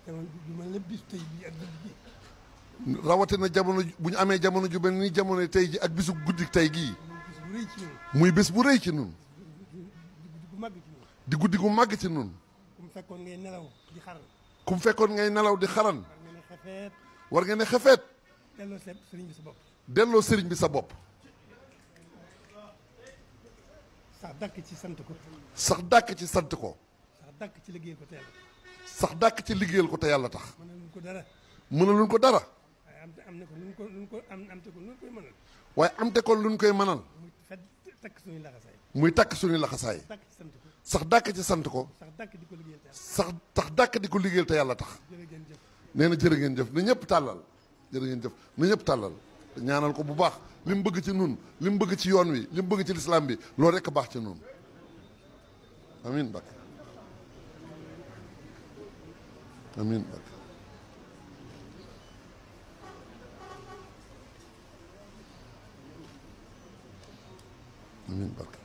jamono ju mel ne bis tey bii ak guddi gi. rawatina jamono bu ñu amee jamono ju mel ni jamono tey ji ak bisu guddi tey gii. muy bés bu rëy ci ñun. di guddi gu màgg ci ñun. ku mu fekkoon ngay nelaw di xaran. ku mu fekkoon ngay nelaw di xaran. war nga ne xefeet. delloo sëriñ bi sa bopp. delloo sëriñ bi sa bopp. sax dàkk ci sant ko. sax dàkk ci sant ko. sax dàkk ci liggéeyal ko te yàlla. sax dàkk ci liggéeyal ko te yàlla tax. mënaluñ ko dara. mënaluñ ko dara. waaye am na ko luñ ko am te ko luñ koy mënal. waaye am te ko luñ koy mënal. muy takk suñuy laxasaay. muy takk suñuy laxasaay. dàkk ci sant ko. sax dàkk ci sant ko. sax dàkk di ko liggéeyal te yàlla. sax dàkk di ko liggéeyal te yàlla tax. jërë ngeen jëf. nee na jërë ngeen jëf na ñëpp tàllal. jërë ngeen jëf na ñëpp tàllal ñaanal ko bu baax li mu bëgg ci nun li mu bëgg ci yoon wi li mu bëgg ci lislaam bi loolu rekk baax ci nun amiin Mbàkke amiin Mbàkke amiin Mbàkke